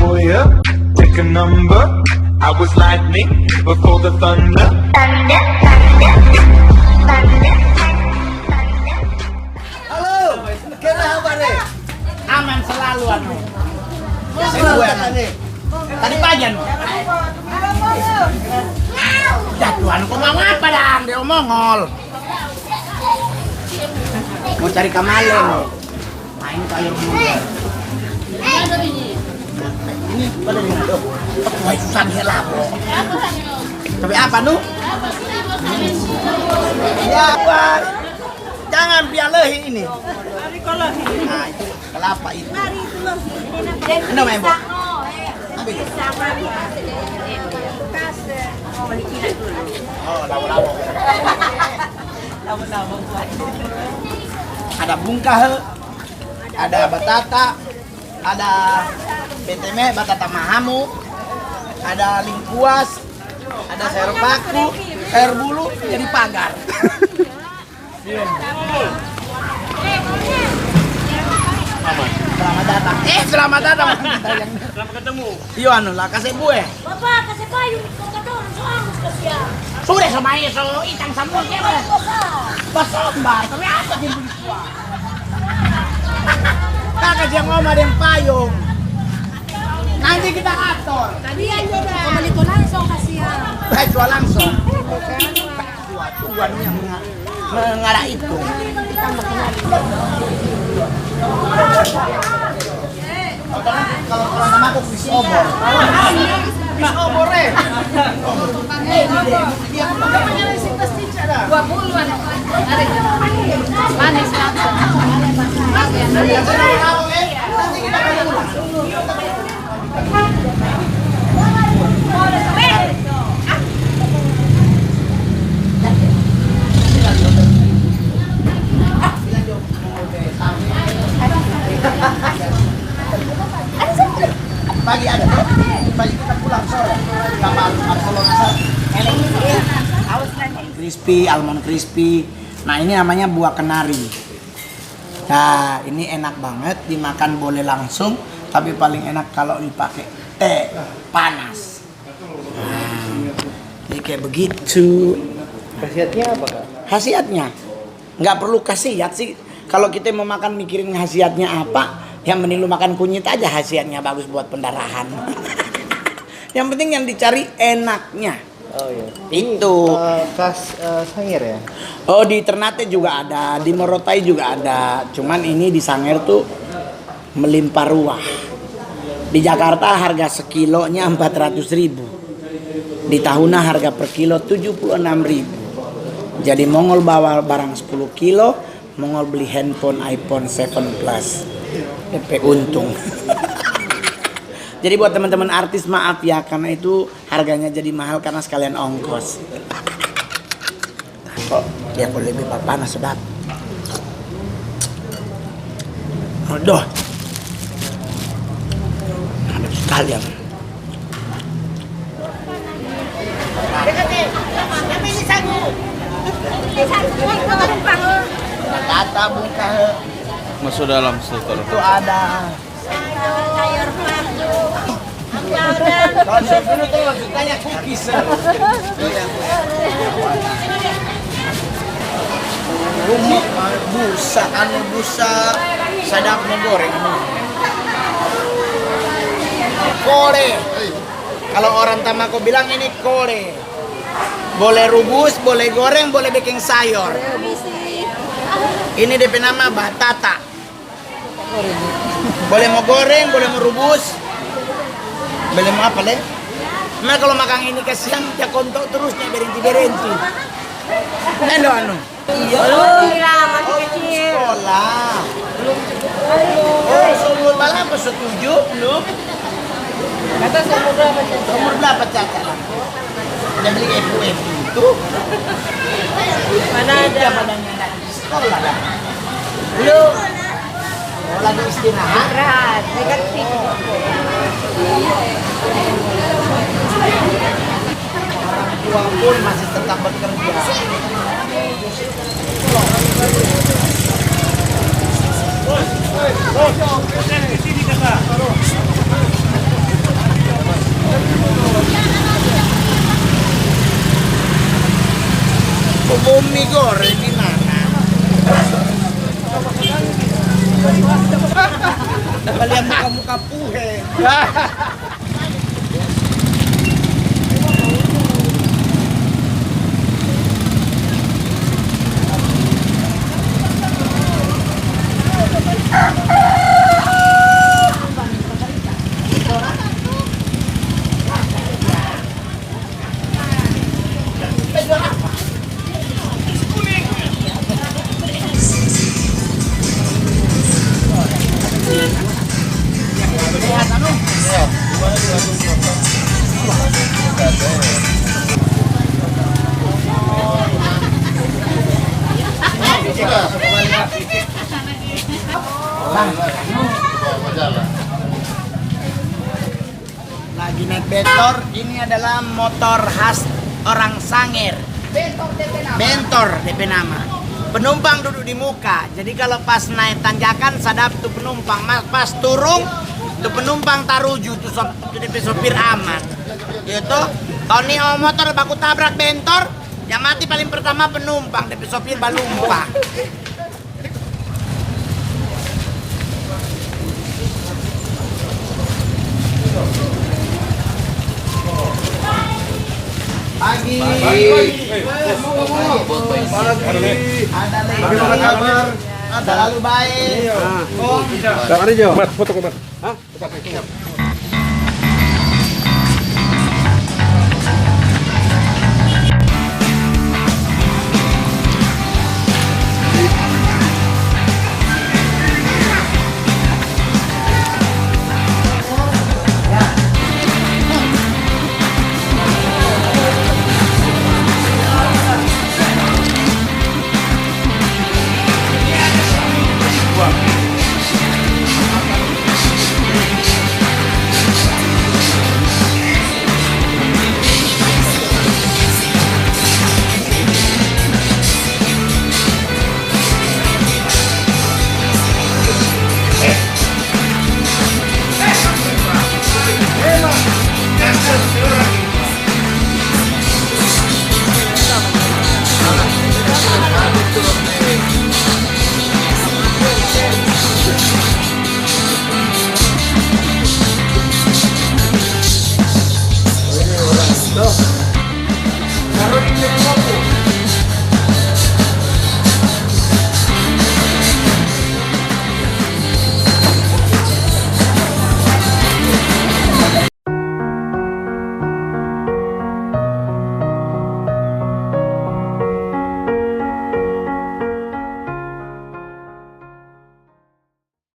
boy up, take a number. I was lightning before the thunder. Thunder, thunder, thunder. Halo, kena apa nih? Aman selalu anu. Selalu nih. Tadi pagi anu. Jatuh anu kok mau apa dang? Dia mongol. Mau cari kamaleng. Main kayak muda. Ini pada di mana? Wah, susah helabo. Tapi apa nu? Ya, Pak. Jangan bialehi ini. Nah, itu kelapa itu. Ano main, Bu? Apa itu? Oh, lawo-lawo. Ada bungkah, ada batata, ada beteme, batata mahamu, ada lingkuas, ada sayur paku, sayur bulu, jadi pagar. Selamat datang. Selamat datang. Selamat ketemu. Iya anu lah kasih buah. Bapak, kasih payung. Kau kata orang soalnya kasihan. Sudah sama iso itang samul ke ba? Basombar, tapi apa din buwa? Kakak dia ngomong ada yang payung. Nanti kita atur. Tadi aja dah. Kembali ko langsung kasihan. Jual langsung. Tuan yang mengarah itu. Kalau nama aku bis obor. Bis obor eh. Manis langsung. Pagi ada, pagi kita pulang sore. Kapal Apollo Nasar. Crispy, almond crispy. Nah ini namanya buah kenari. Nah ini enak banget, dimakan boleh langsung, tapi paling enak kalau dipakai teh panas. Nah, jadi kayak begitu. Khasiatnya apa, Kak? Khasiatnya nggak perlu khasiat sih. Kalau kita mau makan mikirin khasiatnya apa, yang mending lu makan kunyit aja, khasiatnya bagus buat pendarahan. Yang penting yang dicari enaknya. Oh iya. Itu. Khas Sangir ya? Oh di Ternate juga ada, di Morotai juga ada. Cuman ini di Sangir tuh melimpah ruah. Di Jakarta harga sekilonya 400.000. Di Tahuna harga per kilo 76.000. Jadi Mongol bawa barang 10 kilo, Mongol beli handphone iPhone 7 Plus. DP untung. Jadi buat teman-teman artis maaf ya, karena itu harganya jadi mahal karena sekalian ongkos. Kok dia kok lebih panas sedap. Aduh. Habis sekalian. Kata bungkah. Masuk dalam setor. Itu ada Sayur paku. kalau chef dulu tuh maksudnya cookies. Rumah busa, busa sadap menggoreng. Kore. Kalau orang Tamako bilang ini kore. Boleh rebus, boleh goreng, boleh bikin sayur. Ini DP nama batata. Boleh mau goreng, boleh mau rebus. Boleh mau apa, Le? Nah kalau makan ini kasihan, ya kontok terusnya berhenti-berhenti. Anu. Masih kecil. Sekolah. Oh, umur berapa? Setuju? Belum? Kata umur berapa? Umur berapa Caca? Udah beli FUF itu? Mana ada? Badannya anak di sekolah dah. Belum. Oh, lagi istirahat? Istirahat. Negatif. Orang tua pun masih tetap bekerja. bumi goreng di mana? Kalian muka-muka puhe. Lagi naik bentor, ini adalah motor khas orang Sangir. Bentor DP nama. Penumpang duduk di muka. Jadi kalau pas naik tanjakan sadap tuh penumpang, pas turun tuh penumpang taruju tuh DP sopir aman. Gitu. Kalau nih motor baku tabrak bentor, yang mati paling pertama penumpang, DP sopir balumpa. Pagi. Bagaimana kabar? Selalu baik. Selamat hari Jo. Foto kabar. Hah?